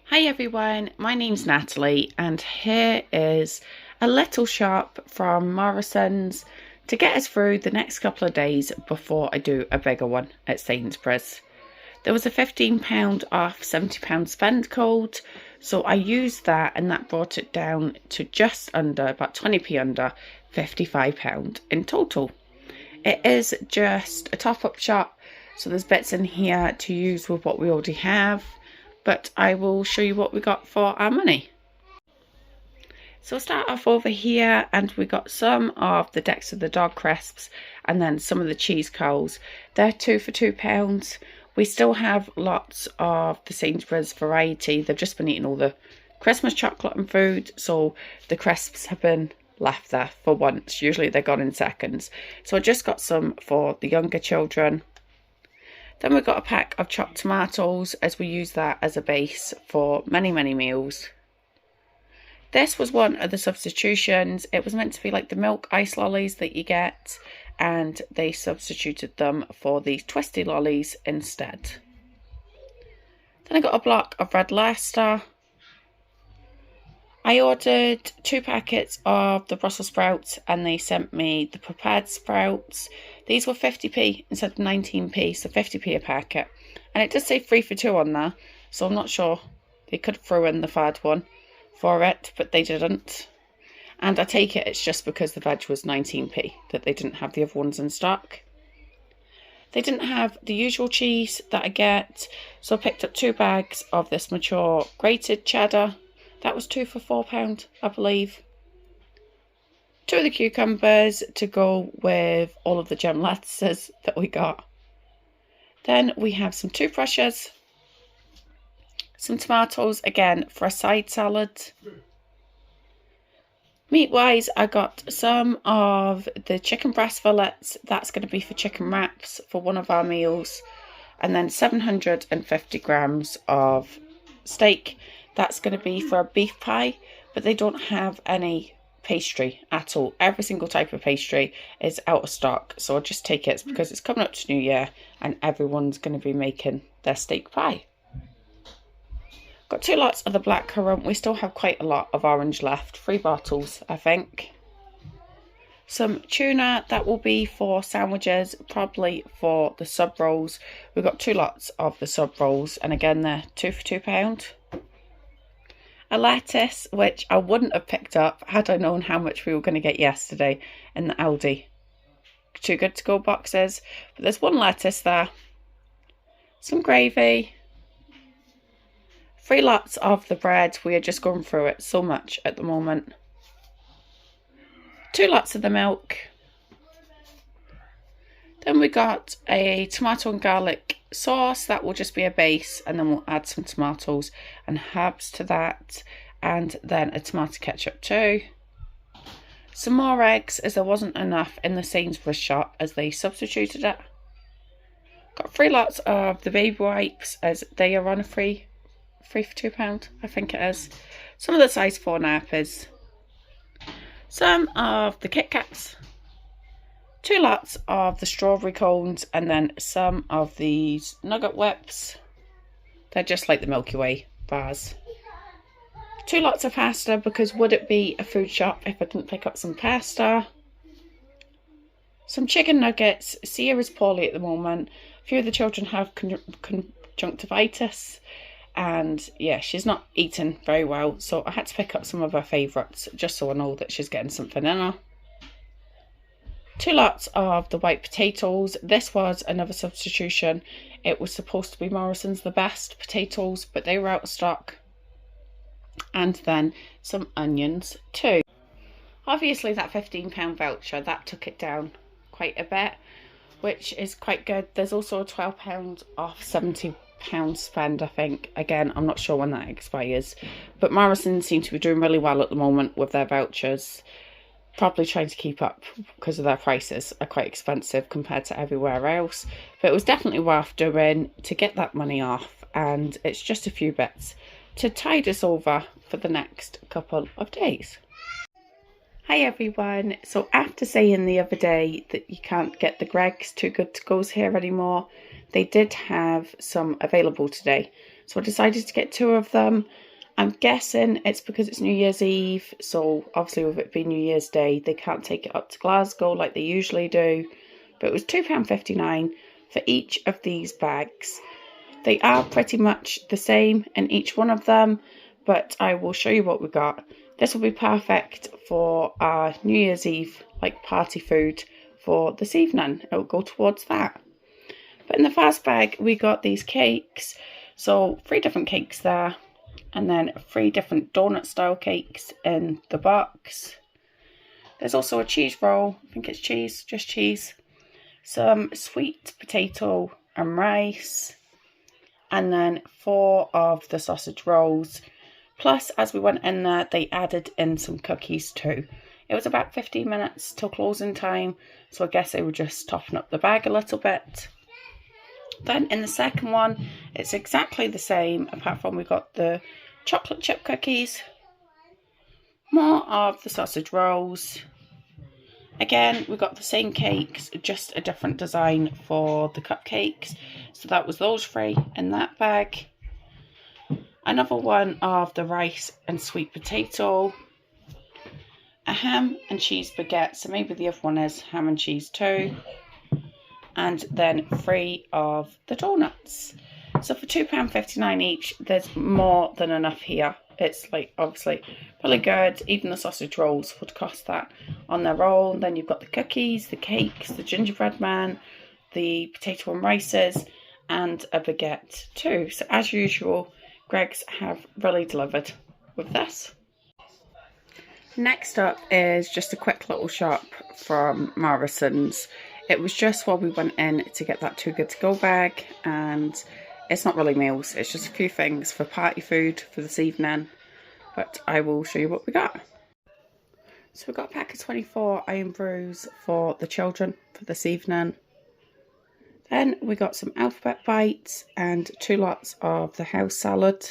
Hi everyone, my name's Natalie and here is a little shop from Morrisons to get us through the next couple of days before I do a bigger one at Sainsbury's. There was a £15 off £70 spend code, so I used that and that brought it down to just under, about 20p under, £55 in total. It is just a top-up shop, so there's bits in here to use with what we already have, but I will show you what we got for our money. So we'll start off over here and we got some of the Decks of the Dog crisps and then some of the cheese coals. They're two for £2. We still have lots of the Sainsbury's variety. They've just been eating all the Christmas chocolate and food, so the crisps have been left there for once. Usually they're gone in seconds. So I just got some for the younger children. Then we got a pack of chopped tomatoes as we use that as a base for many meals. This was one of the substitutions. It was meant to be like the milk ice lollies that you get, and they substituted them for these twisty lollies instead. Then I got a block of red Leicester. I ordered 2 packets of the Brussels sprouts and they sent me the prepared sprouts. These were 50p instead of 19p, so 50p a packet. And it does say 3 for 2 on there, so I'm not sure. They could throw in the third one for it, but they didn't. And I take it it's just because the veg was 19p that they didn't have the other ones in stock. They didn't have the usual cheese that I get, so I picked up 2 bags of this mature grated cheddar. That was 2 for £4, I believe. 2 of the cucumbers to go with all of the gem lettuces that we got. Then we have some toothbrushes, some tomatoes again for a side salad. Meat-wise, I got some of the chicken breast fillets. That's going to be for chicken wraps for one of our meals. And then 750 grams of steak. That's going to be for a beef pie, but they don't have any pastry at all. Every single type of pastry is out of stock, so I'll just take it because it's coming up to New Year and everyone's going to be making their steak pie. Got 2 lots of the blackcurrant. We still have quite a lot of orange left, 3 bottles I think. Some tuna, that will be for sandwiches, probably for the sub rolls. We've got 2 lots of the sub rolls and again they're 2 for £2. A lettuce, which I wouldn't have picked up had I known how much we were going to get yesterday in the Aldi. 2 good to go boxes. But there's 1 lettuce there. Some gravy. 3 lots of the bread. We are just going through it so much at the moment. 2 lots of the milk. Then we got a tomato and garlic sauce. That will just be a base, and then we'll add some tomatoes and herbs to that, and then a tomato ketchup too. Some more eggs, as there wasn't enough in the Sainsbury's shop as they substituted it. Got 3 lots of the baby wipes as they are on a free for £2, I think it is. Some of the size 4 nappies. Some of the Kit Kats. 2 lots of the strawberry cones and then some of these nugget whips. They're just like the Milky Way bars. 2 lots of pasta, because would it be a food shop if I didn't pick up some pasta? Some chicken nuggets. Sierra's poorly at the moment. A few of the children have conjunctivitis and yeah, she's not eating very well, so I had to pick up some of her favourites just so I know that she's getting something in her. 2 lots of the white potatoes. This was another substitution. It was supposed to be Morrisons the best potatoes, but they were out of stock. And then some onions too. Obviously that £15 voucher, that took it down quite a bit, which is quite good. There's also a £12 off £70 spend, I think. Again, I'm not sure when that expires, but Morrisons seem to be doing really well at the moment with their vouchers. Probably trying to keep up because of their prices are quite expensive compared to everywhere else, but it was definitely worth doing to get that money off, and it's just a few bits to tide us over for the next couple of days. Hi everyone. So after saying the other day that you can't get the Greggs Too Good To Go's here anymore, they did have some available today. So I decided to get 2 of them. I'm guessing it's because it's New Year's Eve, so obviously with it being New Year's Day, they can't take it up to Glasgow like they usually do. But it was £2.59 for each of these bags. They are pretty much the same in each one of them, but I will show you what we got. This will be perfect for our New Year's Eve like party food for this evening. It will go towards that. But in the first bag we got these cakes, so 3 different cakes there, and then 3 different donut style cakes in the box. There's also a cheese roll, I think it's cheese, just cheese, some sweet potato and rice, and then 4 of the sausage rolls. Plus, as we went in there, they added in some cookies too. It was about 15 minutes till closing time, so I guess they were just topping up the bag a little bit. Then in the second one, it's exactly the same, apart from we got the chocolate chip cookies, more of the sausage rolls. Again, we got the same cakes, just a different design for the cupcakes. So that was those 3 in that bag. Another one of the rice and sweet potato. A ham and cheese baguette, so maybe the other one is ham and cheese too. And then 3 of the donuts. So for £2.59 each, there's more than enough here. It's like obviously really good. Even the sausage rolls would cost that on their own. Then you've got the cookies, the cakes, the gingerbread man, the potato and rices, and a baguette too. So as usual, Greggs have really delivered with this. Next up is just a quick little shop from Morrisons. It was just while we went in to get that Too Good To Go bag, and it's not really meals, it's just a few things for party food for this evening, but I will show you what we got. So we got a pack of 24 iron brews for the children for this evening. Then we got some alphabet bites and 2 lots of the house salad.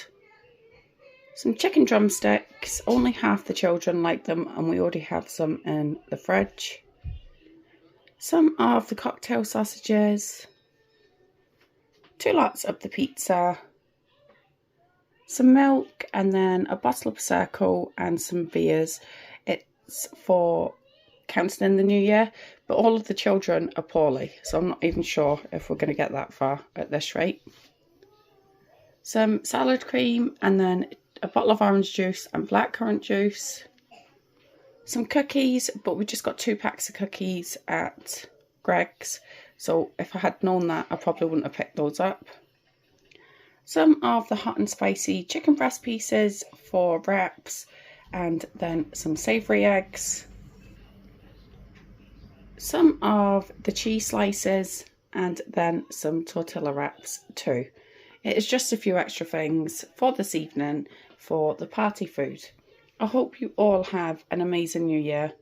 Some chicken drumsticks, only half the children like them and we already have some in the fridge. Some of the cocktail sausages. 2 lots of the pizza. Some milk and then a bottle of Prosecco and some beers. It's for counting in the new year, but all of the children are poorly, so I'm not even sure if we're going to get that far at this rate. Some salad cream and then a bottle of orange juice and blackcurrant juice. Some cookies, but we just got 2 packs of cookies at Greggs, so if I had known that, I probably wouldn't have picked those up. Some of the hot and spicy chicken breast pieces for wraps, and then some savoury eggs. Some of the cheese slices, and then some tortilla wraps too. It is just a few extra things for this evening for the party food. I hope you all have an amazing new year.